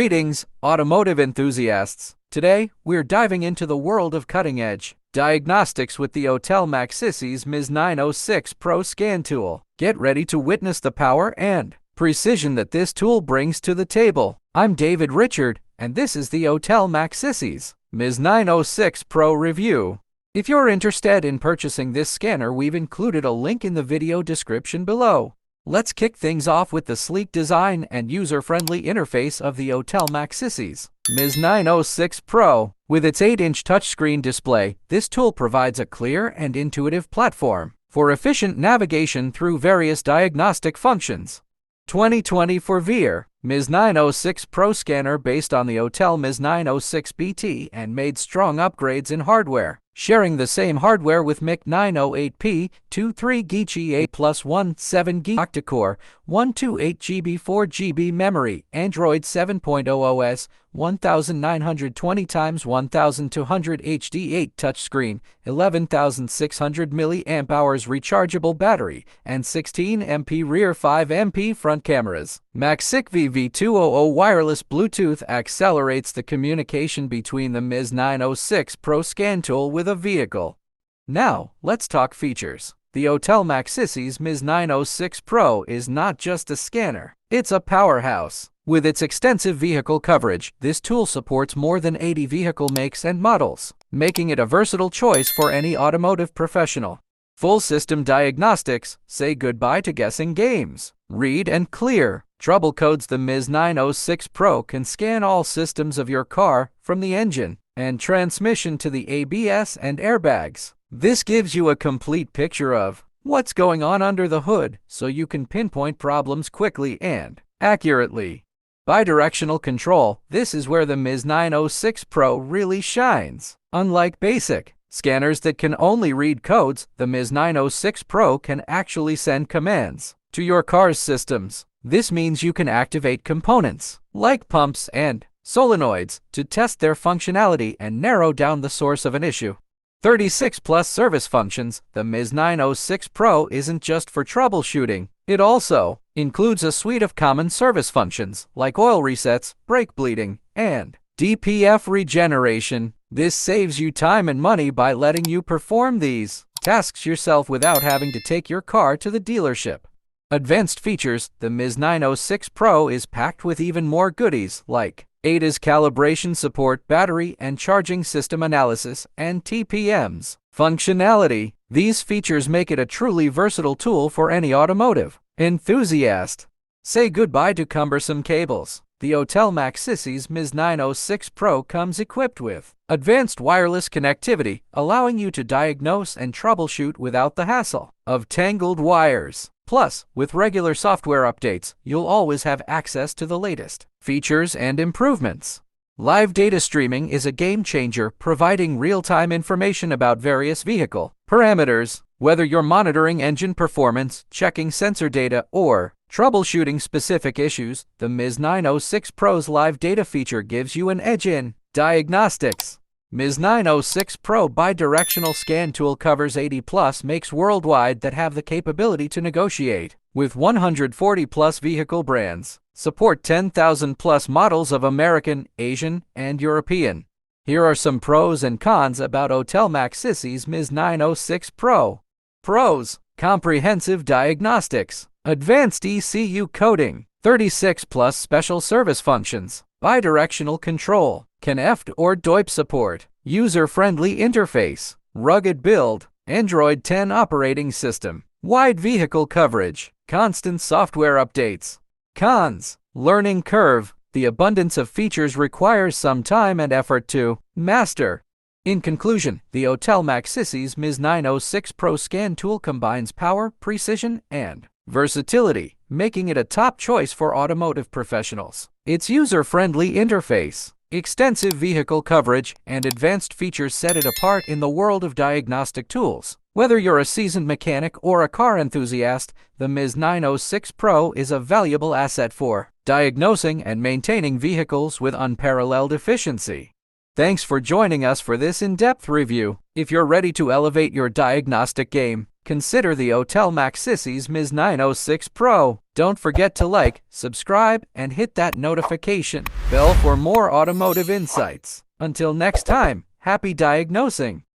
Greetings, automotive enthusiasts! Today, we're diving into the world of cutting-edge diagnostics with the Autel MaxiSys MS906Pro scan tool. Get ready to witness the power and precision that this tool brings to the table. I'm David Richard, and this is the Autel MaxiSys MS906Pro review. If you're interested in purchasing this scanner, we've included a link in the video description below. Let's kick things off with the sleek design and user-friendly interface of the Autel MaxiSys MS906Pro. With its 8-inch touchscreen display, this tool provides a clear and intuitive platform for efficient navigation through various diagnostic functions. 2020 for VR MS906Pro scanner based on the Autel MS906BT and made strong upgrades in hardware, sharing the same hardware with MIC908P, 23GB A plus 17GB octa-core, 128GB 4GB memory, Android 7.0 OS, 1920x1200 HD8 touchscreen, 11,600 mAh rechargeable battery, and 16MP rear 5MP front cameras. MaxiSys V200 wireless Bluetooth accelerates the communication between the MS906Pro scan tool with a vehicle. Now, let's talk features. The Autel MaxiSys MS906Pro is not just a scanner, it's a powerhouse. With its extensive vehicle coverage, this tool supports more than 80 vehicle makes and models, making it a versatile choice for any automotive professional. Full system diagnostics, say goodbye to guessing games. Read and clear. Trouble codes. The MS906Pro can scan all systems of your car, from the engine and transmission to the ABS and airbags. This gives you a complete picture of what's going on under the hood, so you can pinpoint problems quickly and accurately. Bidirectional control. This is where the MS906Pro really shines. Unlike basic scanners that can only read codes, the MS906Pro can actually send commands to your car's systems. This means you can activate components, like pumps and solenoids, to test their functionality and narrow down the source of an issue. 36+ service functions. The MS906Pro isn't just for troubleshooting. It also includes a suite of common service functions, like oil resets, brake bleeding, and DPF regeneration. This saves you time and money by letting you perform these tasks yourself without having to take your car to the dealership. Advanced features. The MS906Pro is packed with even more goodies like ADAS calibration support, battery and charging system analysis, and TPMs functionality. These features make it a truly versatile tool for any automotive enthusiast. Say goodbye to cumbersome cables. The Autel MaxiSys MS906Pro comes equipped with advanced wireless connectivity, allowing you to diagnose and troubleshoot without the hassle of tangled wires. Plus, with regular software updates, you'll always have access to the latest features and improvements. Live data streaming is a game changer, providing real-time information about various vehicle parameters. Whether you're monitoring engine performance, checking sensor data, or troubleshooting specific issues, the MS906Pro's live data feature gives you an edge in diagnostics. MS906Pro bi-directional scan tool covers 80+ makes worldwide that have the capability to negotiate with 140+ vehicle brands. Support 10,000+ models of American, Asian, and European. Here are some pros and cons about Autel MaxiSys MS906Pro. Pros: comprehensive diagnostics, advanced ECU coding, 36+ special service functions, bidirectional control, CAN-EFT or DOIP support, user-friendly interface, rugged build, Android 10 operating system, wide vehicle coverage, constant software updates. Cons: learning curve. The abundance of features requires some time and effort to master. In conclusion, the Autel MaxiSys MS906Pro scan tool combines power, precision, and versatility, making it a top choice for automotive professionals. Its user-friendly interface, extensive vehicle coverage, and advanced features set it apart in the world of diagnostic tools. Whether you're a seasoned mechanic or a car enthusiast, the MS906Pro is a valuable asset for diagnosing and maintaining vehicles with unparalleled efficiency. Thanks for joining us for this in-depth review. If you're ready to elevate your diagnostic game, consider the Autel MaxiSys MS906Pro. Don't forget to like, subscribe, and hit that notification bell for more automotive insights. Until next time, happy diagnosing!